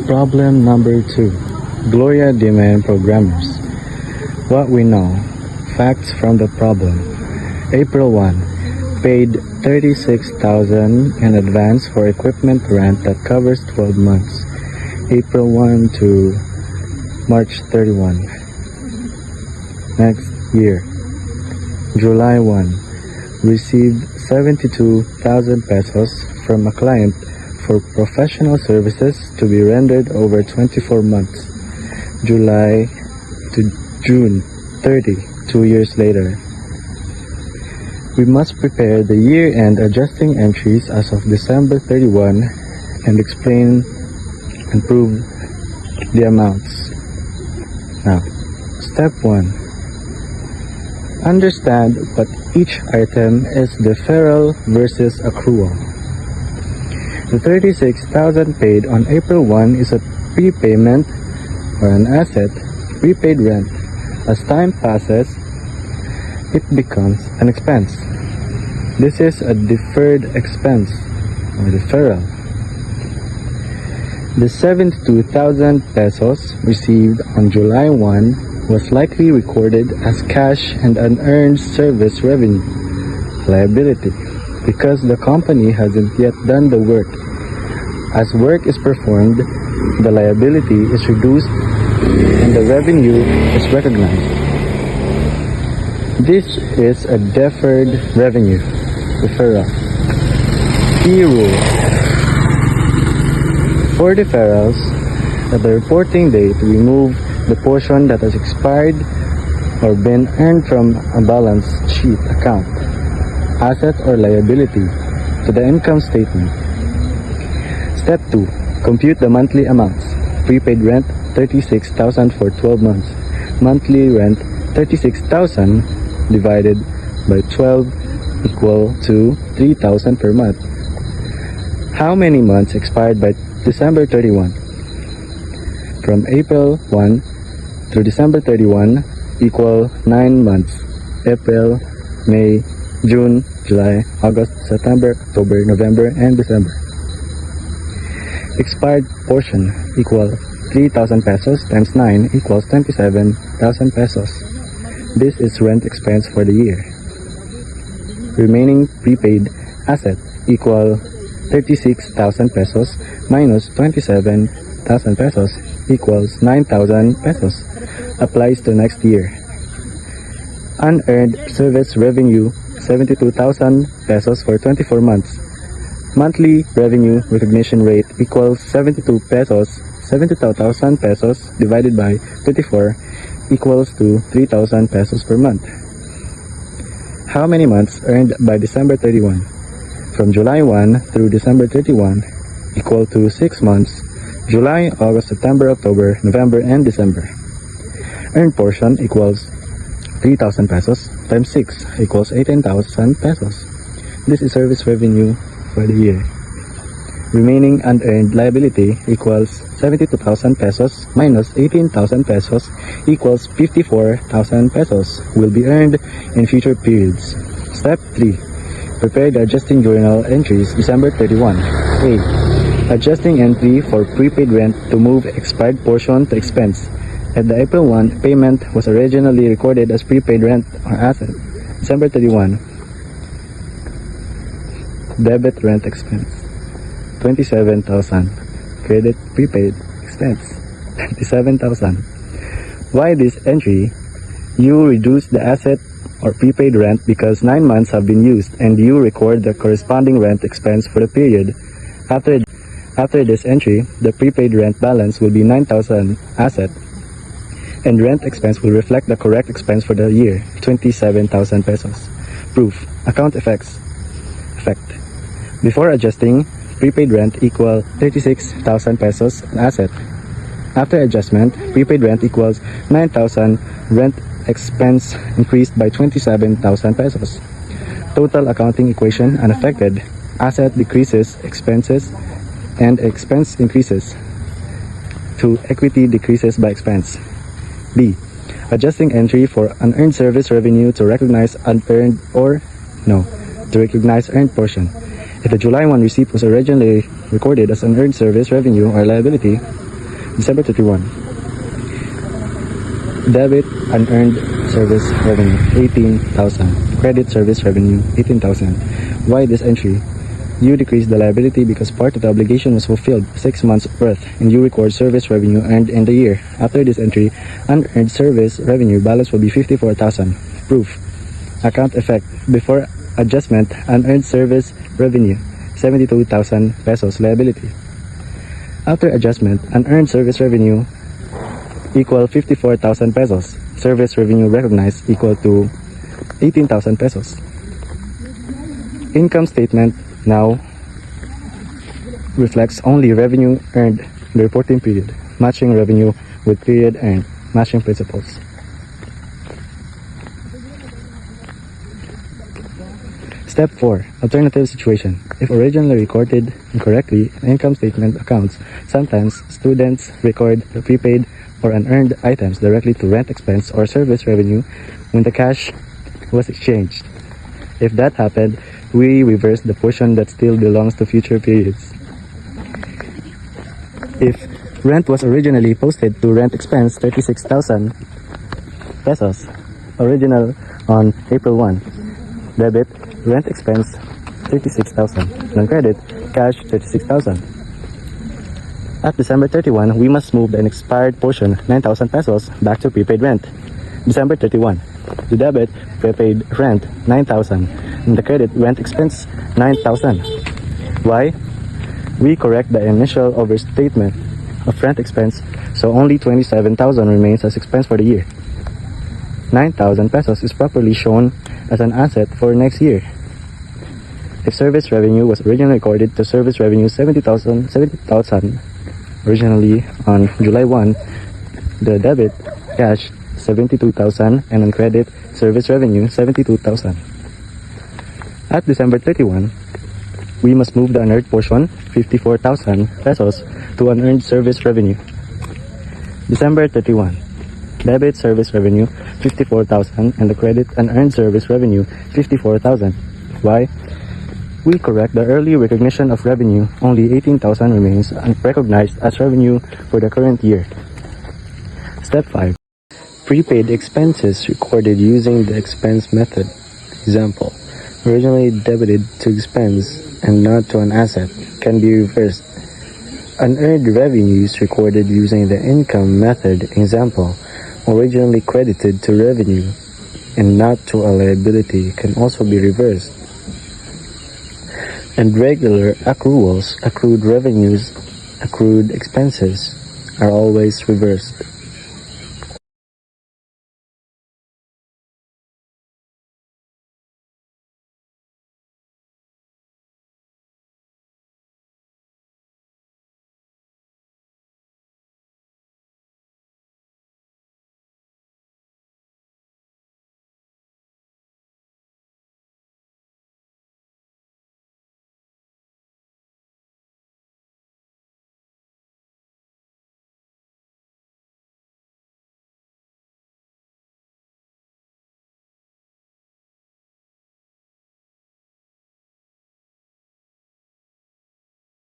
Problem number 2. Gloria demand programmers. What we know. Facts from the problem. April 1. Paid $36,000 in advance for equipment rent that covers 12 months. April 1 to March 31. Next year. July 1. Received 72,000 pesos from a client for professional services to be rendered over 24 months. July to June 30, 2 years later. We must prepare the year-end adjusting entries as of December 31 and explain and prove the amounts. Now, step 1. Understand what each item is deferral versus accrual. The 36,000 paid on April 1 is a prepayment or an asset, prepaid rent. As time passes, it becomes an expense. This is a deferred expense or deferral. The 72,000 pesos received on July 1 was likely recorded as cash and unearned service revenue liability because the company hasn't yet done the work. As work is performed, the liability is reduced and the revenue is recognized. This is a deferred revenue deferral. Key rule. For deferrals, at the reporting date, remove the portion that has expired or been earned from a balance sheet account, asset or liability, to the income statement. Step 2. Compute the monthly amounts. Prepaid rent, 36,000 for 12 months. Monthly rent, 36,000 divided by 12 equal to 3,000 per month. How many months expired by December 31? From April 1 through December 31 equal 9 months. April, May, June, July, August, September, October, November, and December. Expired portion equal 3,000 pesos times 9 equals 27,000 pesos. This is rent expense for the year. Remaining prepaid asset equal 36,000 pesos minus 27,000 pesos equals 9,000 pesos. Applies to next year. Unearned service revenue 72,000 pesos for 24 months. Monthly revenue recognition rate equals 72 pesos. 72,000 pesos divided by 24 equals to 3,000 pesos per month. How many months earned by December 31? From July 1 through December 31 equal to 6 months. July, August, September, October, November, and December. Earned portion equals 3,000 pesos times 6 equals 18,000 pesos. This is service revenue for the year. Remaining unearned liability equals 72,000 pesos minus 18,000 pesos equals 54,000 pesos will be earned in future periods. Step 3. Prepare the adjusting journal entries December 31. A. Adjusting entry for prepaid rent to move expired portion to expense. At the April 1, payment was originally recorded as prepaid rent or asset. December 31. Debit rent expense. 27,000. Credit prepaid expense. 27,000. Why this entry? You reduce the asset or prepaid rent because 9 months have been used and you record the corresponding rent expense for the period. After this entry, the prepaid rent balance will be 9,000 asset and rent expense will reflect the correct expense for the year, 27,000 pesos. Proof. Account effects. Effect. Before adjusting, prepaid rent equal 36,000 pesos asset. After adjustment, prepaid rent equals 9,000, rent expense increased by 27,000 pesos. Total accounting equation unaffected. Asset decreases expenses and expense increases to equity decreases by expense. B. Adjusting entry for unearned service revenue to recognize unearned or no, to recognize earned portion. If the July 1 receipt was originally recorded as unearned service revenue or liability, December 31. Debit unearned service revenue 18,000. Credit service revenue 18,000. Why this entry? You decrease the liability because part of the obligation was fulfilled 6 months worth, and you record service revenue earned in the year. After this entry, unearned service revenue balance will be 54,000. Proof. Account effect. Before adjustment, unearned service revenue 72,000 pesos liability. After adjustment, unearned service revenue equal 54,000 pesos. Service revenue recognized equal to 18,000 pesos. Income statement now reflects only revenue earned in the reporting period, matching revenue with period earned, matching principles. Step 4. Alternative situation. If originally recorded incorrectly in income statement accounts, sometimes students record the prepaid or unearned items directly to rent expense or service revenue when the cash was exchanged. If that happened, we reverse the portion that still belongs to future periods. If rent was originally posted to rent expense 36,000 pesos, original on April 1, debit rent expense 36,000, non-credit cash 36,000. At December 31, we must move the expired portion 9,000 pesos back to prepaid rent. December 31, the debit prepaid rent 9,000 and the credit rent expense 9,000. Why? We correct the initial overstatement of rent expense, so only 27,000 remains as expense for the year. 9,000 pesos is properly shown as an asset for next year. If service revenue was originally recorded to service revenue 70,000 originally on July 1, the debit cash 72,000 and on credit service revenue 72,000. At December 31, we must move the unearned portion 54,000 pesos to unearned service revenue. December 31, debit service revenue 54,000 and the credit unearned service revenue 54,000. Why? We correct the early recognition of revenue. Only 18,000 remains unrecognized as revenue for the current year. Step 5. Prepaid expenses recorded using the expense method. Example, originally debited to expense and not to an asset can be reversed. Unearned revenues recorded using the income method. Example, originally credited to revenue and not to a liability can also be reversed. And regular accruals, accrued revenues, accrued expenses are always reversed.